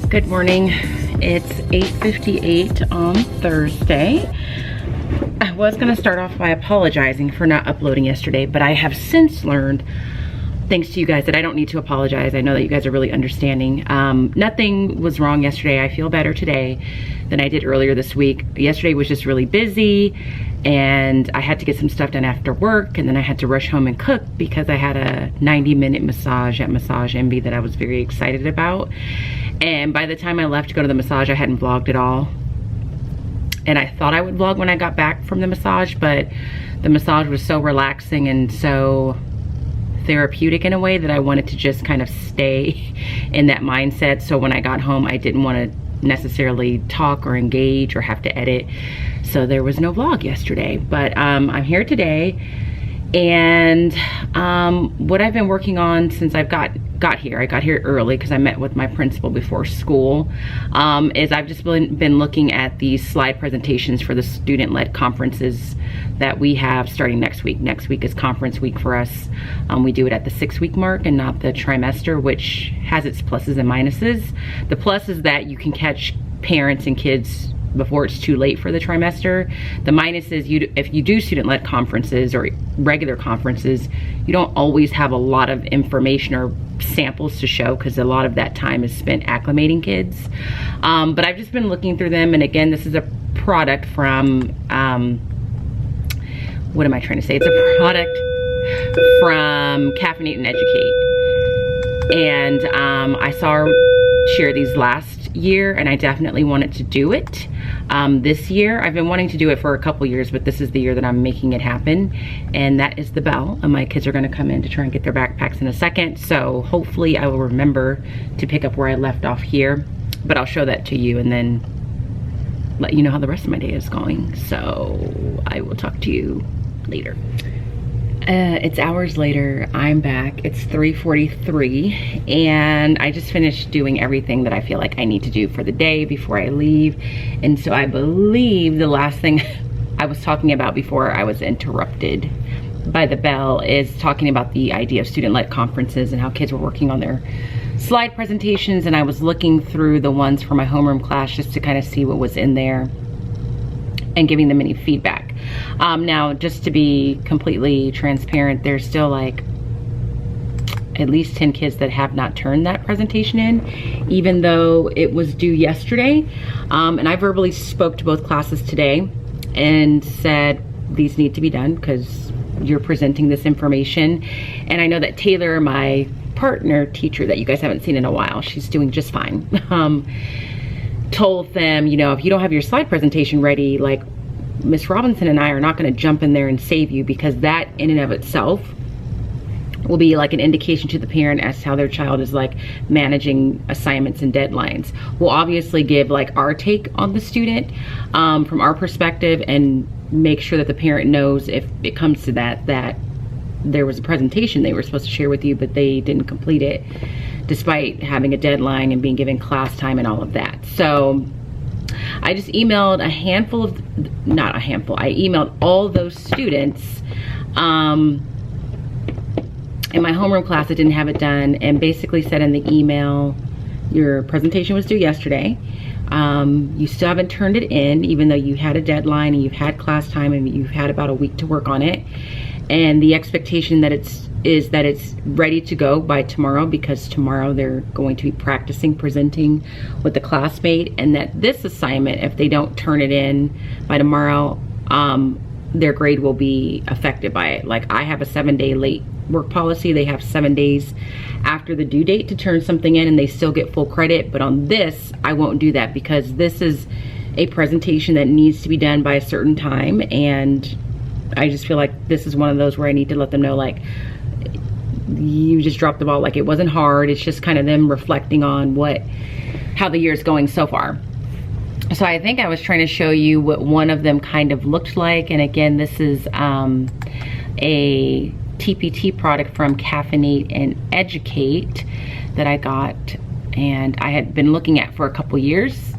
Good morning. It's 8:58 on Thursday. I was going to start off by apologizing for not uploading yesterday, but I have since learned, thanks to you guys, that I don't need to apologize. I know that you guys are really understanding. Nothing was wrong yesterday. I feel better today than I did earlier this week. Yesterday was just really busy, and I had to get some stuff done after work, and then I had to rush home and cook because I had a 90-minute massage at Massage Envy that I was very excited about. And by the time I left to go to the massage, I hadn't vlogged at all. And I thought I would vlog when I got back from the massage, but the massage was so relaxing and so therapeutic in a way that I wanted to just kind of stay in that mindset. So when I got home, I didn't want to necessarily talk or engage or have to edit. So there was no vlog yesterday, but I'm here today. And what I've been working on since I've got here, I got here early because I met with my principal before school, is I've just been looking at these slide presentations for the student-led conferences that we have starting next week. Next week is conference week for us. We do it at the 6-week mark and not the trimester, which has its pluses and minuses. The plus is that you can catch parents and kids before it's too late for the trimester. The minus is if you do student-led conferences or regular conferences, you don't always have a lot of information or samples to show because a lot of that time is spent acclimating kids. But I've just been looking through them, and again, this is a product from, what am I trying to say? It's a product from Caffeinate and Educate. And I saw her share these last year, and I definitely wanted to do it this year. I've been wanting to do it for a couple years, but this is the year that I'm making it happen, and that is the bell. And my kids are going to come in to try and get their backpacks in a second, so hopefully I will remember to pick up where I left off here, but I'll show that to you and then let you know how the rest of my day is going. So I will talk to you later. It's hours later. I'm back. It's 3:43, and I just finished doing everything that I feel like I need to do for the day before I leave. And so I believe the last thing I was talking about before I was interrupted by the bell is talking about the idea of student-led conferences and how kids were working on their slide presentations. And I was looking through the ones for my homeroom class just to kind of see what was in there and giving them any feedback. Now, just to be completely transparent, there's still like at least 10 kids that have not turned that presentation in, even though it was due yesterday. And I verbally spoke to both classes today and said these need to be done because you're presenting this information. And I know that Taylor, my partner teacher that you guys haven't seen in a while, she's doing just fine. Told them, you know, if you don't have your slide presentation ready, like Miss Robinson and I are not going to jump in there and save you, because that in and of itself will be like an indication to the parent as to how their child is like managing assignments and deadlines. We'll obviously give like our take on the student from our perspective and make sure that the parent knows if it comes to that there was a presentation they were supposed to share with you, but they didn't complete it despite having a deadline and being given class time and all of that. So I just emailed I emailed all those students in my homeroom class that didn't have it done, and basically said in the email, your presentation was due yesterday. You still haven't turned it in, even though you had a deadline and you've had class time and you've had about a week to work on it. And the expectation that is that it's ready to go by tomorrow, because tomorrow they're going to be practicing presenting with the classmate, and that this assignment, if they don't turn it in by tomorrow, their grade will be affected by it. Like, I have a 7-day late work policy. They have 7 days after the due date to turn something in, and they still get full credit. But on this, I won't do that, because this is a presentation that needs to be done by a certain time, and I just feel like this is one of those where I need to let them know, like, you just dropped the ball. Like, it wasn't hard. It's just kind of them reflecting on how the year is going so far. So I think I was trying to show you what one of them kind of looked like. And again, this is a TPT product from Caffeinate and Educate that I got, and I had been looking at for a couple years.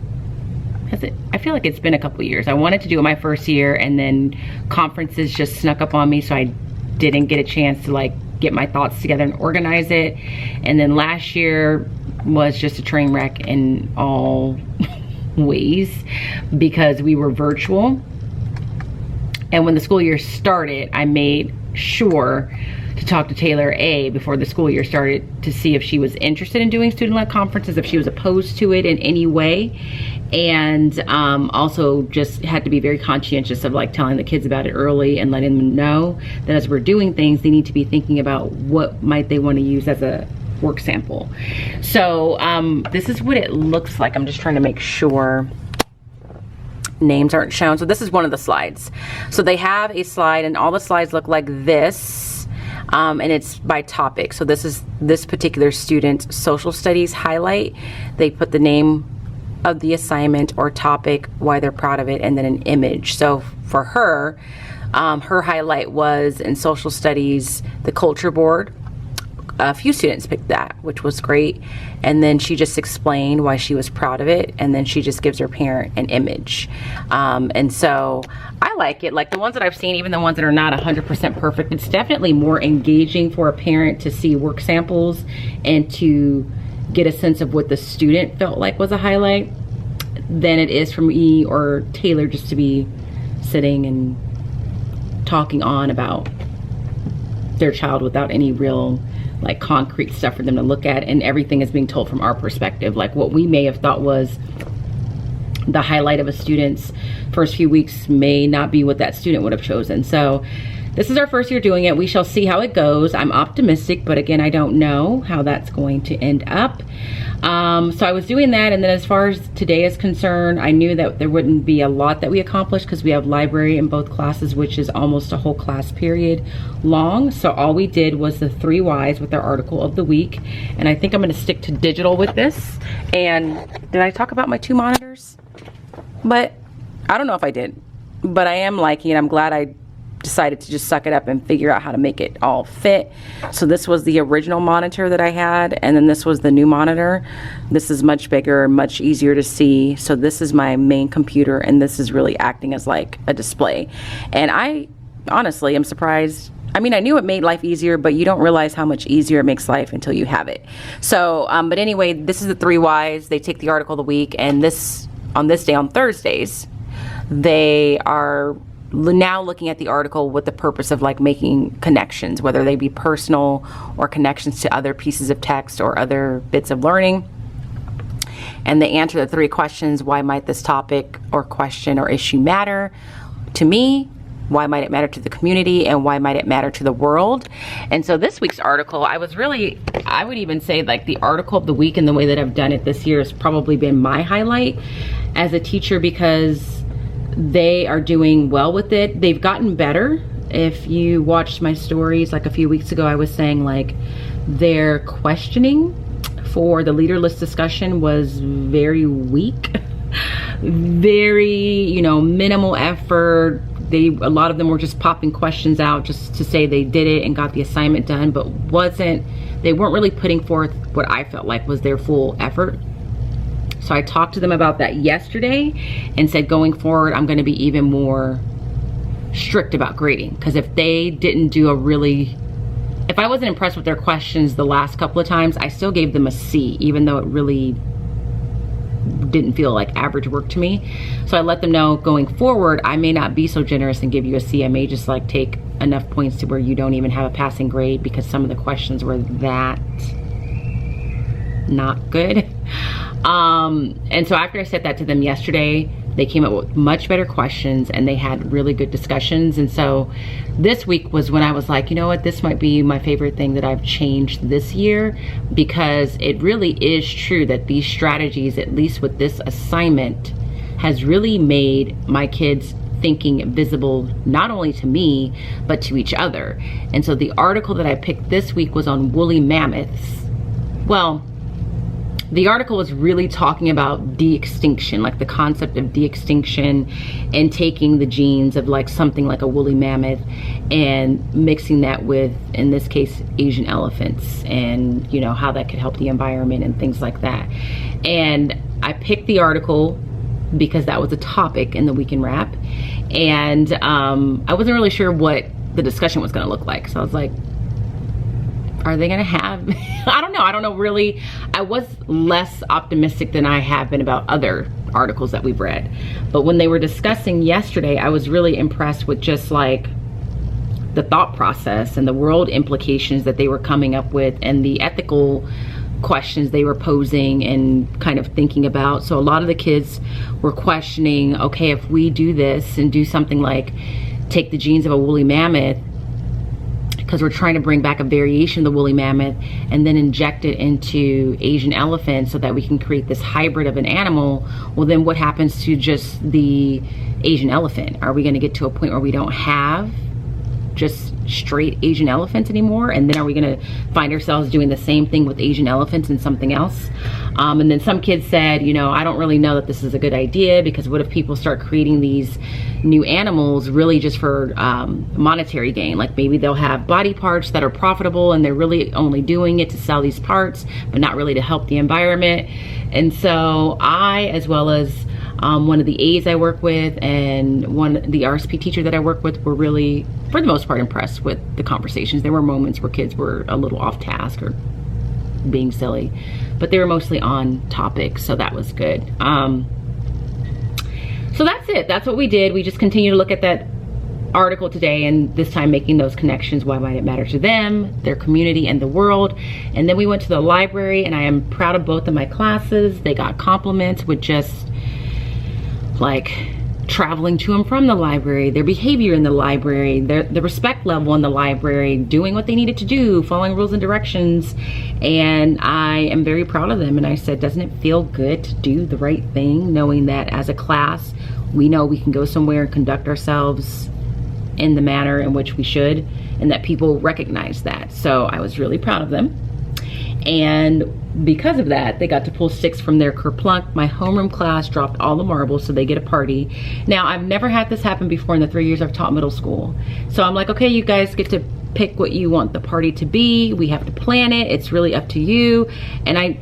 I feel like it's been a couple years. I wanted to do it my first year, and then conferences just snuck up on me, so I didn't get a chance to like get my thoughts together and organize it. And then last year was just a train wreck in all ways because we were virtual. And when the school year started, I made sure to talk to Taylor before the school year started to see if she was interested in doing student-led conferences, if she was opposed to it in any way. And also just had to be very conscientious of like telling the kids about it early and letting them know that as we're doing things, they need to be thinking about what might they want to use as a work sample. So this is what it looks like. I'm just trying to make sure names aren't shown. So this is one of the slides. So they have a slide and all the slides look like this. And it's by topic. So this is this particular student's social studies highlight. They put the name of the assignment or topic, why they're proud of it, and then an image. So for her, her highlight was in social studies, the culture board. A few students picked that, which was great. And then she just explained why she was proud of it. And then she just gives her parent an image. And so I like it. Like the ones that I've seen, even the ones that are not 100% perfect, it's definitely more engaging for a parent to see work samples and to get a sense of what the student felt like was a highlight than it is for me or Taylor just to be sitting and talking on about their child without any real like concrete stuff for them to look at, and everything is being told from our perspective. Like what we may have thought was the highlight of a student's first few weeks may not be what that student would have chosen. So this is our first year doing it. We shall see how it goes. I'm optimistic, but again, I don't know how that's going to end up. So I was doing that, and then as far as today is concerned, I knew that there wouldn't be a lot that we accomplished because we have library in both classes, which is almost a whole class period long. So all we did was the 3 whys with our article of the week, and I think I'm going to stick to digital with this. And did I talk about my 2 monitors? But I don't know if I did, but I am liking it. I'm glad I decided to just suck it up and figure out how to make it all fit. So this was the original monitor that I had, and then this was the new monitor. This is much bigger, much easier to see. So this is my main computer, and this is really acting as like a display. And I honestly am surprised. I mean, I knew it made life easier, but you don't realize how much easier it makes life until you have it. So, but anyway, this is the 3 whys. They take the article of the week, and this on this day, on Thursdays, they are now looking at the article with the purpose of like making connections, whether they be personal or connections to other pieces of text or other bits of learning. And they answer the 3 questions. Why might this topic or question or issue matter to me? Why might it matter to the community? And why might it matter to the world? And so this week's article, I would even say like the article of the week and the way that I've done it this year has probably been my highlight as a teacher, because they are doing well with it. They've gotten better. If you watched my stories like a few weeks ago, I was saying like their questioning for the leaderless discussion was very weak, very, you know, minimal effort. A lot of them were just popping questions out just to say they did it and got the assignment done, but they weren't really putting forth what I felt like was their full effort. So I talked to them about that yesterday and said going forward, I'm going to be even more strict about grading, because if they didn't do if I wasn't impressed with their questions the last couple of times, I still gave them a C, even though it really didn't feel like average work to me. So I let them know going forward, I may not be so generous and give you a C. I may just like take enough points to where you don't even have a passing grade, because some of the questions were that not good. And so after I said that to them yesterday, they came up with much better questions and they had really good discussions. And so this week was when I was like, you know what, this might be my favorite thing that I've changed this year, because it really is true that these strategies, at least with this assignment, has really made my kids thinking visible, not only to me, but to each other. And so the article that I picked this week was on woolly mammoths. Well, the article was really talking about de-extinction, like the concept of de-extinction, and taking the genes of like something like a woolly mammoth and mixing that with, in this case, Asian elephants, and you know how that could help the environment and things like that. And I picked the article because that was a topic in the Weekend Wrap, and I wasn't really sure what the discussion was going to look like. So I was like, are they gonna have, I don't know really. I was less optimistic than I have been about other articles that we've read. But when they were discussing yesterday, I was really impressed with just like the thought process and the world implications that they were coming up with and the ethical questions they were posing and kind of thinking about. So a lot of the kids were questioning, okay, if we do this and do something like take the genes of a woolly mammoth, because we're trying to bring back a variation of the woolly mammoth and then inject it into Asian elephants so that we can create this hybrid of an animal, well then what happens to just the Asian elephant? Are we going to get to a point where we don't have just straight Asian elephants anymore? And then are we going to find ourselves doing the same thing with Asian elephants and something else? And then some kids said, you know, I don't really know that this is a good idea, because what if people start creating these new animals really just for monetary gain? Like maybe they'll have body parts that are profitable and they're really only doing it to sell these parts, but not really to help the environment. And so I, as well as one of the A's I work with and the RSP teacher that I work with, were really, for the most part, impressed with the conversations. There were moments where kids were a little off task or being silly, but they were mostly on topic, so that was good. So that's it. That's what we did. We just continue to look at that article today, and this time making those connections. Why might it matter to them, their community, and the world? And then we went to the library, and I am proud of both of my classes. They got compliments with just like traveling to and from the library, their behavior in the library, the respect level in the library, doing what they needed to do, following rules and directions. And I am very proud of them. And I said, doesn't it feel good to do the right thing, knowing that as a class, we know we can go somewhere and conduct ourselves in the manner in which we should, and that people recognize that. So I was really proud of them. And because of that, they got to pull 6 from their kerplunk. My homeroom class dropped all the marbles, so they get a party. Now, I've never had this happen before in the 3 years I've taught middle school. So I'm like, okay, you guys get to pick what you want the party to be. We have to plan it. It's really up to you. And I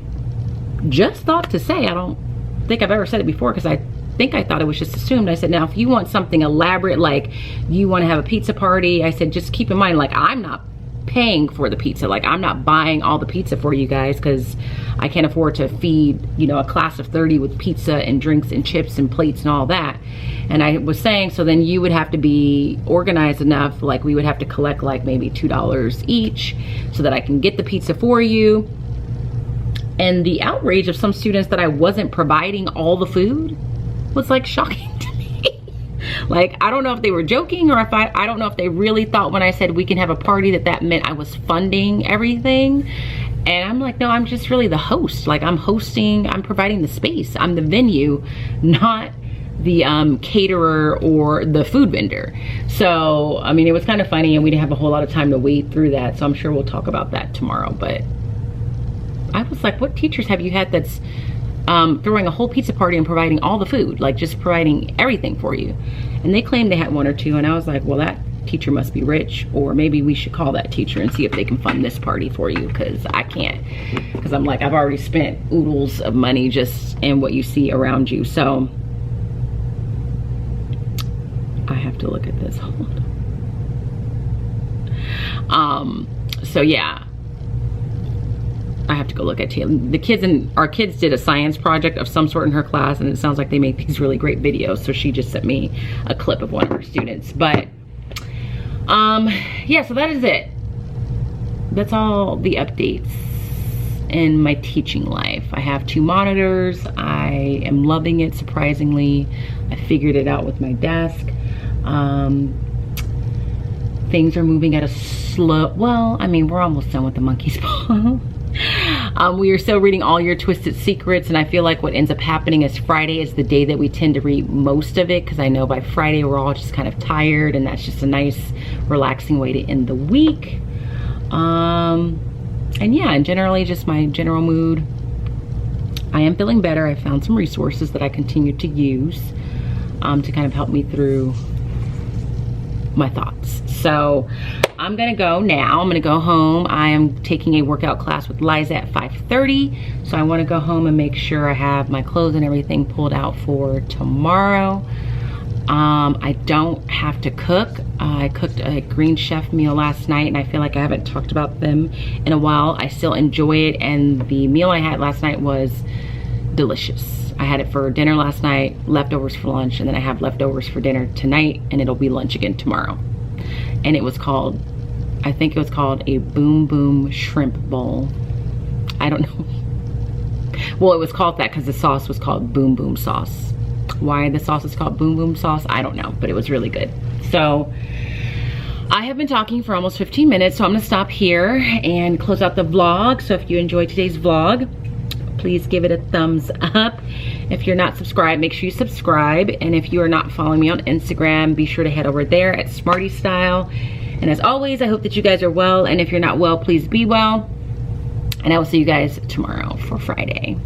just thought to say, I don't think I've ever said it before, because I think I thought it was just assumed. I said, now, if you want something elaborate, like you want to have a pizza party, I said, just keep in mind, like, I'm not paying for the pizza. Like, I'm not buying all the pizza for you guys, because I can't afford to feed, you know, a class of 30 with pizza and drinks and chips and plates and all that. And I was saying, so then you would have to be organized enough, like we would have to collect like maybe $2 each so that I can get the pizza for you. And the outrage of some students that I wasn't providing all the food was like shocking to me. Like, I don't know if they were joking, or if I don't know if they really thought when I said we can have a party that meant I was funding everything. And I'm like, no, I'm just really the host. Like, I'm hosting, I'm providing the space. I'm the venue, not the caterer or the food vendor. So, I mean, it was kind of funny, and we didn't have a whole lot of time to wade through that. So I'm sure we'll talk about that tomorrow. But I was like, what teachers have you had that's throwing a whole pizza party and providing all the food, like just providing everything for you? And they claimed they had 1 or 2, and I was like, well, that teacher must be rich, or maybe we should call that teacher and see if they can fund this party for you, because I can't. Because I'm like, I've already spent oodles of money just in what you see around you. So I have to look at this. Hold on. So yeah, I have to go look at it. The kids our kids did a science project of some sort in her class, and it sounds like they make these really great videos. So she just sent me a clip of one of her students. But yeah, so that is it. That's all the updates in my teaching life. I have 2 monitors. I am loving it, surprisingly. I figured it out with my desk. Things are moving at a slow, well, I mean, we're almost done with the monkey's paw. We are still reading All Your Twisted Secrets, and I feel like what ends up happening is Friday is the day that we tend to read most of it, because I know by Friday we're all just kind of tired, and that's just a nice relaxing way to end the week. And yeah, and generally just my general mood. I am feeling better. I found some resources that I continue to use to kind of help me through my thoughts. So I'm gonna go now. I'm gonna go home. I am taking a workout class with Liza at 5:30. So I wanna go home and make sure I have my clothes and everything pulled out for tomorrow. I don't have to cook. I cooked a Green Chef meal last night, and I feel like I haven't talked about them in a while. I still enjoy it, and the meal I had last night was delicious. I had it for dinner last night, leftovers for lunch, and then I have leftovers for dinner tonight, and it'll be lunch again tomorrow. And it was called, I think it was called a Boom Boom Shrimp Bowl. I don't know. Well, it was called that because the sauce was called Boom Boom Sauce. Why the sauce is called Boom Boom Sauce, I don't know, but it was really good. So I have been talking for almost 15 minutes, so I'm gonna stop here and close out the vlog. So if you enjoyed today's vlog, please give it a thumbs up. If you're not subscribed, make sure you subscribe. And if you are not following me on Instagram, be sure to head over there at Smarty Style. And as always, I hope that you guys are well. And if you're not well, please be well. And I will see you guys tomorrow for Friday.